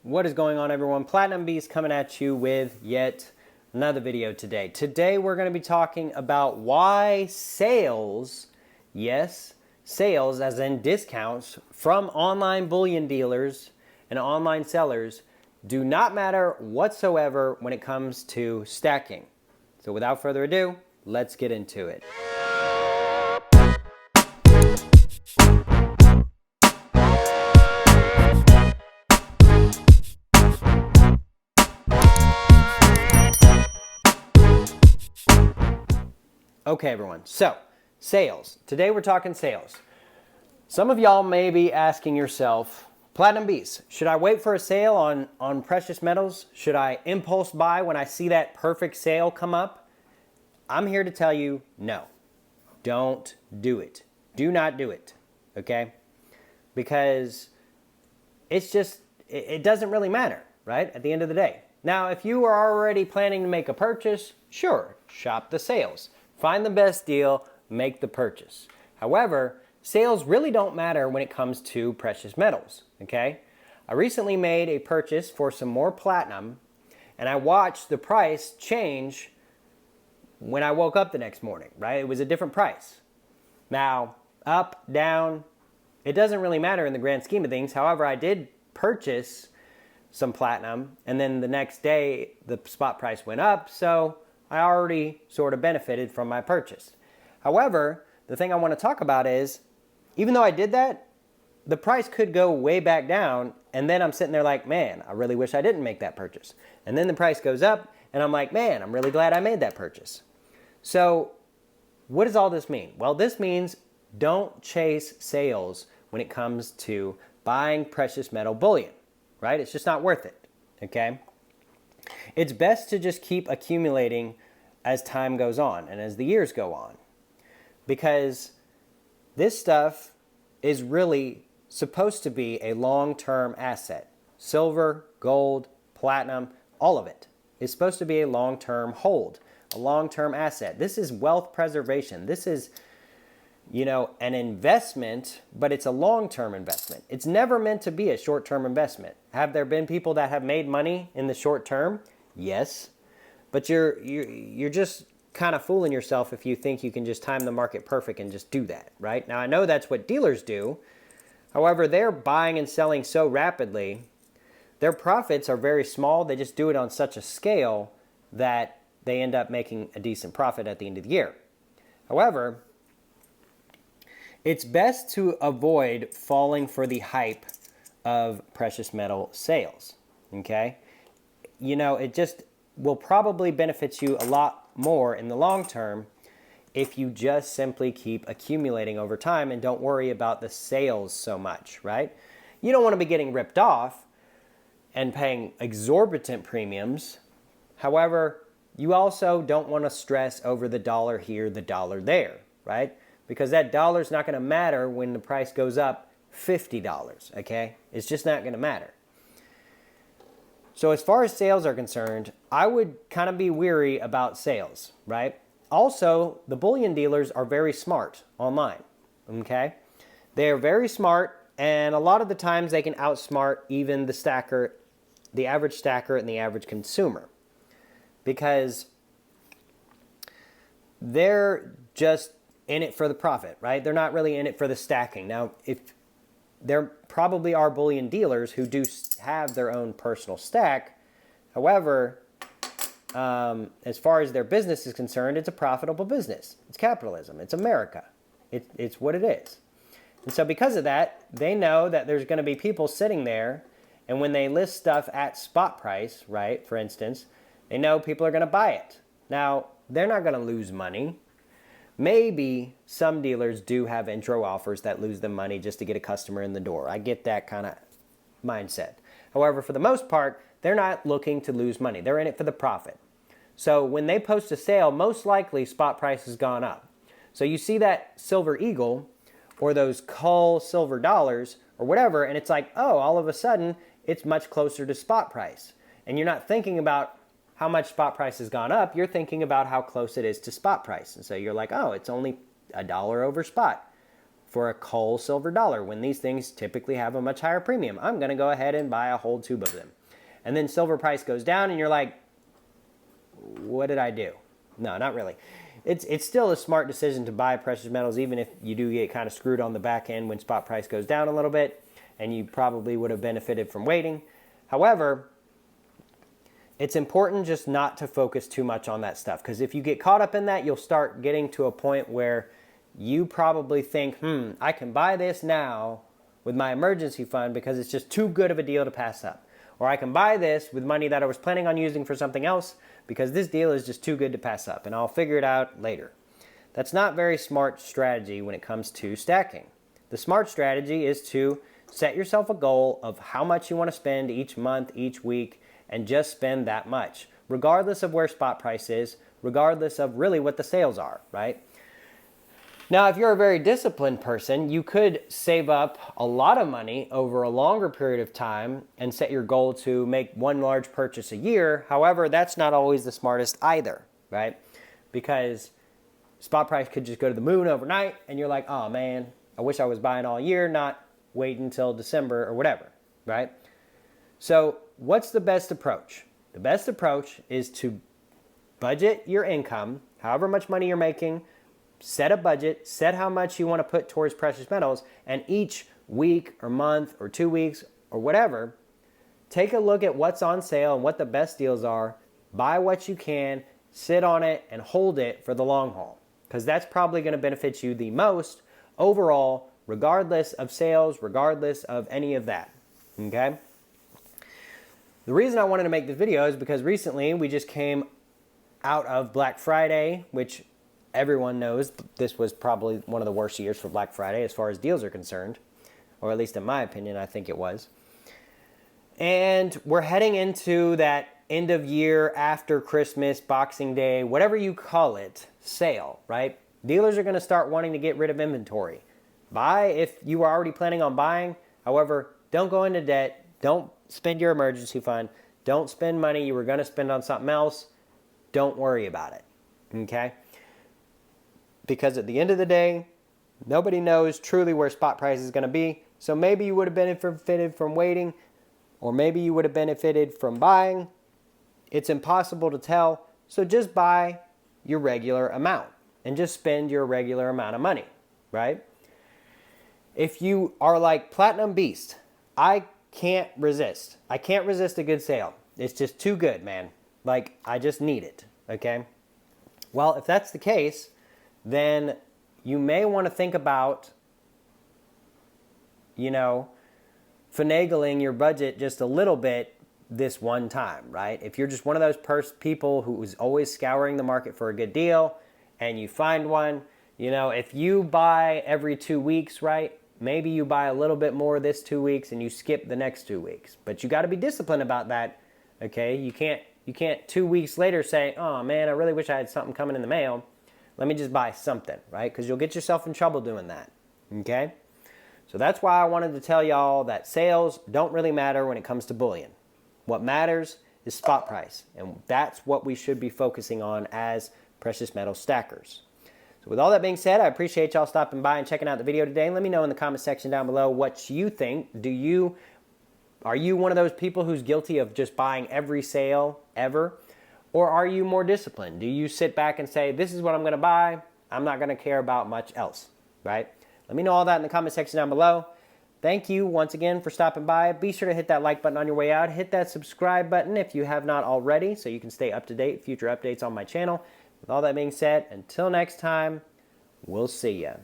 What is going on, everyone? Platinum Beast coming at you with yet another video today. Today we're going to be talking about why sales, yes, sales as in discounts from online bullion dealers and online sellers do not matter whatsoever when it comes to stacking. So without further ado, let's get into it. Okay, everyone, so sales. Today we're talking sales. Some of y'all may be asking yourself, Platinum Beast, should I wait for a sale on precious metals? Should I impulse buy when I see that perfect sale come up? I'm here to tell you, no. Don't do it. Do not do it, okay? Because it's just, it doesn't really matter, right? At the end of the day. Now, if you are already planning to make a purchase, sure, shop the sales. Find the best deal, make the purchase. However, sales really don't matter when it comes to precious metals, okay? I recently made a purchase for some more platinum, and I watched the price change when I woke up the next morning, right? It was a different price. Now, up, down, it doesn't really matter in the grand scheme of things. However, I did purchase some platinum, and then the next day, the spot price went up, so I already sort of benefited from my purchase. However, the thing I want to talk about is, even though I did that, the price could go way back down, and then I'm sitting there like, man, I really wish I didn't make that purchase. And then the price goes up, and I'm like, man, I'm really glad I made that purchase. So what does all this mean? Well, this means don't chase sales when it comes to buying precious metal bullion, right? It's just not worth it, okay? It's best to just keep accumulating as time goes on and as the years go on, because this stuff is really supposed to be a long-term asset. Silver, gold, platinum, all of it is supposed to be a long-term hold, a long-term asset. This is wealth preservation. This is, an investment, but it's a long-term investment. It's never meant to be a short-term investment. Have there been people that have made money in the short term? Yes. But you're just kind of fooling yourself if you think you can just time the market perfect and just do that, right? Now, I know that's what dealers do. However, they're buying and selling so rapidly, their profits are very small. They just do it on such a scale that they end up making a decent profit at the end of the year. However, it's best to avoid falling for the hype of precious metal sales, okay? It just will probably benefit you a lot more in the long term if you just simply keep accumulating over time and don't worry about the sales so much, right? You don't want to be getting ripped off and paying exorbitant premiums. However, you also don't want to stress over the dollar here, the dollar there, right? Because that dollar's not going to matter when the price goes up $50, okay? It's just not going to matter. So as far as sales are concerned, I would kind of be weary about sales, right? Also, the bullion dealers are very smart online, okay? They're very smart, and a lot of the times they can outsmart even the stacker, the average stacker and the average consumer, because they're just in it for the profit, right? They're not really in it for the stacking. Now, if there probably are bullion dealers who do have their own personal stack. However, as far as their business is concerned, it's a profitable business. It's capitalism. It's America. It's what it is. And so because of that, they know that there's going to be people sitting there, and when they list stuff at spot price, right, for instance, they know people are going to buy it. Now, they're not going to lose money. Maybe some dealers do have intro offers that lose them money just to get a customer in the door. I get that kind of mindset. However, for the most part, they're not looking to lose money. They're in it for the profit. So when they post a sale, most likely spot price has gone up. So you see that silver eagle or those cull silver dollars or whatever, and it's like, oh, all of a sudden, it's much closer to spot price. And you're not thinking about how much spot price has gone up, you're thinking about how close it is to spot price. And so you're like, oh, it's only $1 over spot for a cull silver dollar when these things typically have a much higher premium. I'm going to go ahead and buy a whole tube of them. and then silver price goes down and you're like, what did I do? No, not really. It's still a smart decision to buy precious metals, even if you do get kind of screwed on the back end when spot price goes down a little bit, and you probably would have benefited from waiting. However, it's important just not to focus too much on that stuff, because if you get caught up in that, you'll start getting to a point where you probably think, I can buy this now with my emergency fund because it's just too good of a deal to pass up. Or I can buy this with money that I was planning on using for something else because this deal is just too good to pass up, and I'll figure it out later. That's not very smart strategy when it comes to stacking. The smart strategy is to set yourself a goal of how much you want to spend each month, each week, and just spend that much, regardless of where spot price is, regardless of really what the sales are, right? Now, if you're a very disciplined person, you could save up a lot of money over a longer period of time and set your goal to make one large purchase a year. However, that's not always the smartest either, right? Because spot price could just go to the moon overnight and you're like, oh man, I wish I was buying all year, not wait until December or whatever, right? So what's the best approach? The best approach is to budget your income, however much money you're making, set a budget, set how much you want to put towards precious metals, and each week or month or 2 weeks or whatever, take a look at what's on sale and what the best deals are, buy what you can, sit on it, and hold it for the long haul, because that's probably going to benefit you the most overall, regardless of sales, regardless of any of that, okay? The reason I wanted to make this video is because recently we just came out of Black Friday, which everyone knows this was probably one of the worst years for Black Friday as far as deals are concerned, or at least in my opinion, I think it was. And we're heading into that end of year, after Christmas, Boxing Day, whatever you call it, sale, right? Dealers are going to start wanting to get rid of inventory. Buy if you were already planning on buying. However, don't go into debt. Don't spend your emergency fund. Don't spend money you were going to spend on something else. Don't worry about it, okay? Because at the end of the day, nobody knows truly where spot price is going to be. So maybe you would have benefited from waiting, or maybe you would have benefited from buying. It's impossible to tell. So just buy your regular amount and just spend your regular amount of money, right? If you are like Platinum Beast, I can't resist. I can't resist a good sale. It's just too good, man. Like, I just need it, okay? Well, if that's the case, then you may want to think about, finagling your budget just a little bit this one time, right? If you're just one of those people who is always scouring the market for a good deal and you find one, if you buy every 2 weeks, right? Maybe you buy a little bit more this 2 weeks and you skip the next 2 weeks. But you got to be disciplined about that, okay? You can't 2 weeks later say, oh man, I really wish I had something coming in the mail. Let me just buy something, right? Because you'll get yourself in trouble doing that, okay? So that's why I wanted to tell y'all that sales don't really matter when it comes to bullion. What matters is spot price, and that's what we should be focusing on as precious metal stackers. So with all that being said, I appreciate y'all stopping by and checking out the video today. And let me know in the comment section down below what you think. Are you one of those people who's guilty of just buying every sale ever? Or are you more disciplined? Do you sit back and say, this is what I'm going to buy, I'm not going to care about much else, right? Let me know all that in the comment section down below. Thank you once again for stopping by. Be sure to hit that like button on your way out. Hit that subscribe button if you have not already so you can stay up to date with future updates on my channel. With all that being said, until next time, we'll see ya.